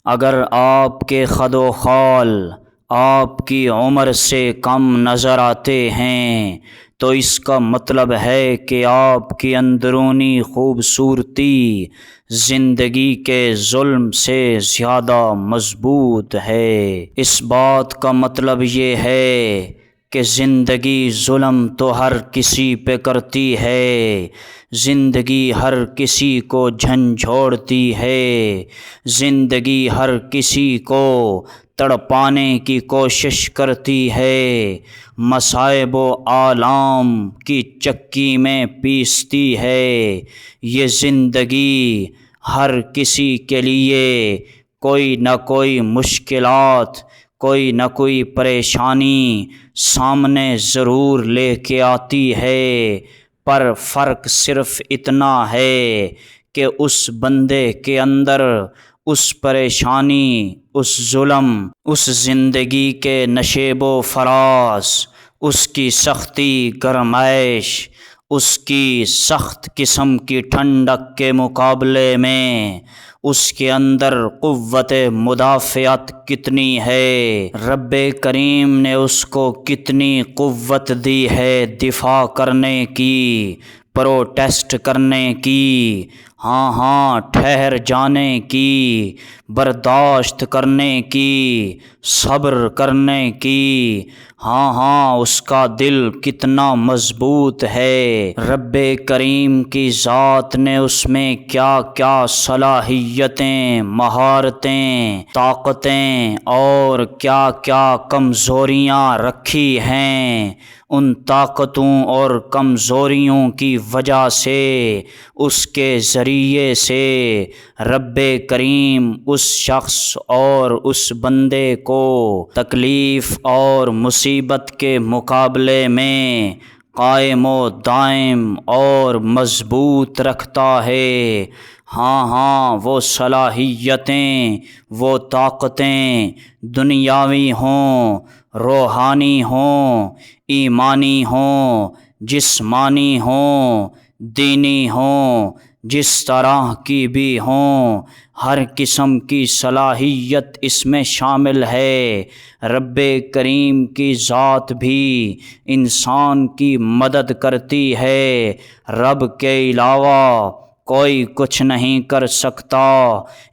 اگر آپ کے خد و خال آپ کی عمر سے کم نظر آتے ہیں تو اس کا مطلب ہے کہ آپ کی اندرونی خوبصورتی زندگی کے ظلم سے زیادہ مضبوط ہے۔ اس بات کا مطلب یہ ہے کہ زندگی ظلم تو ہر کسی پہ کرتی ہے، زندگی ہر کسی کو جھنجھوڑتی ہے، زندگی ہر کسی کو تڑپانے کی کوشش کرتی ہے، مصائب و آلام کی چکی میں پیستی ہے۔ یہ زندگی ہر کسی کے لیے کوئی نہ کوئی مشکلات، کوئی نہ کوئی پریشانی سامنے ضرور لے کے آتی ہے، پر فرق صرف اتنا ہے کہ اس بندے کے اندر اس پریشانی، اس ظلم، اس زندگی کے نشیب و فراز، اس کی سختی گرمائش، اس کی سخت قسم کی ٹھنڈک کے مقابلے میں اس کے اندر قوت مدافعت کتنی ہے، رب کریم نے اس کو کتنی قوت دی ہے دفاع کرنے کی، پروٹیسٹ کرنے کی، ہاں ٹھہر جانے کی، برداشت کرنے کی، صبر کرنے کی، ہاں اس کا دل کتنا مضبوط ہے۔ رب کریم کی ذات نے اس میں کیا کیا صلاحیتیں، مہارتیں، طاقتیں اور کیا کیا کمزوریاں رکھی ہیں، ان طاقتوں اور کمزوریوں کی وجہ سے اس کے ذریعے سے رب کریم اس شخص اور اس بندے کو تکلیف اور مصیبت کے مقابلے میں قائم و دائم اور مضبوط رکھتا ہے۔ ہاں وہ صلاحیتیں، وہ طاقتیں دنیاوی ہوں، روحانی ہوں، ایمانی ہوں، جسمانی ہوں، دینی ہوں، جس طرح کی بھی ہوں، ہر قسم کی صلاحیت اس میں شامل ہے۔ رب کریم کی ذات بھی انسان کی مدد کرتی ہے، رب کے علاوہ کوئی کچھ نہیں کر سکتا۔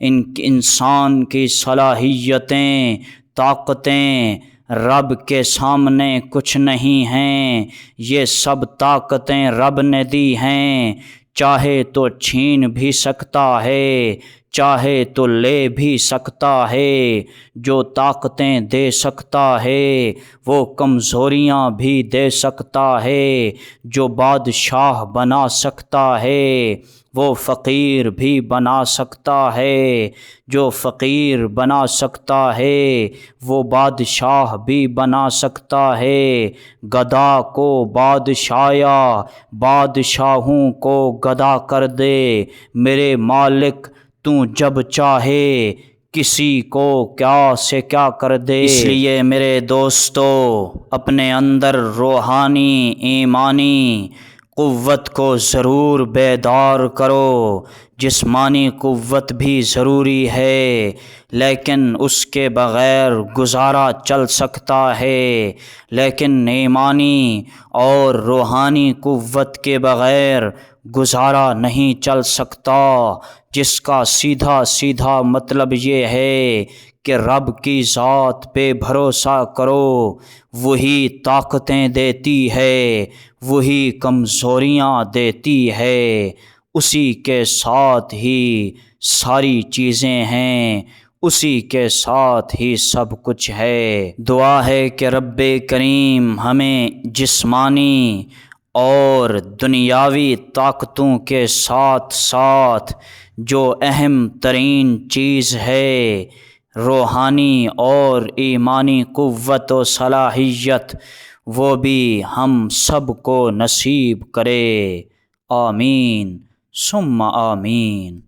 انسان کی صلاحیتیں، طاقتیں رب کے سامنے کچھ نہیں ہیں، یہ سب طاقتیں رب نے دی ہیں، چاہے تو چھین بھی سکتا ہے، چاہے تو لے بھی سکتا ہے۔ جو طاقتیں دے سکتا ہے وہ کمزوریاں بھی دے سکتا ہے، جو بادشاہ بنا سکتا ہے وہ فقیر بھی بنا سکتا ہے، جو فقیر بنا سکتا ہے وہ بادشاہ بھی بنا سکتا ہے۔ گدھا کو بادشاہیا، بادشاہوں کو گدھا کر دے، میرے مالک تو جب چاہے کسی کو کیا سے کیا کر دے۔ اس لیے میرے دوستو، اپنے اندر روحانی ایمانی قوت کو ضرور بیدار کرو۔ جسمانی قوت بھی ضروری ہے، لیکن اس کے بغیر گزارا چل سکتا ہے، لیکن ایمانی اور روحانی قوت کے بغیر گزارا نہیں چل سکتا، جس کا سیدھا مطلب یہ ہے کہ رب کی ذات پہ بھروسہ کرو، وہی طاقتیں دیتی ہے، وہی کمزوریاں دیتی ہے، اسی کے ساتھ ہی ساری چیزیں ہیں، اسی کے ساتھ ہی سب کچھ ہے۔ دعا ہے کہ رب کریم ہمیں جسمانی اور دنیاوی طاقتوں کے ساتھ ساتھ جو اہم ترین چیز ہے، روحانی اور ایمانی قوت و صلاحیت، وہ بھی ہم سب کو نصیب کرے۔ آمین ثم آمین۔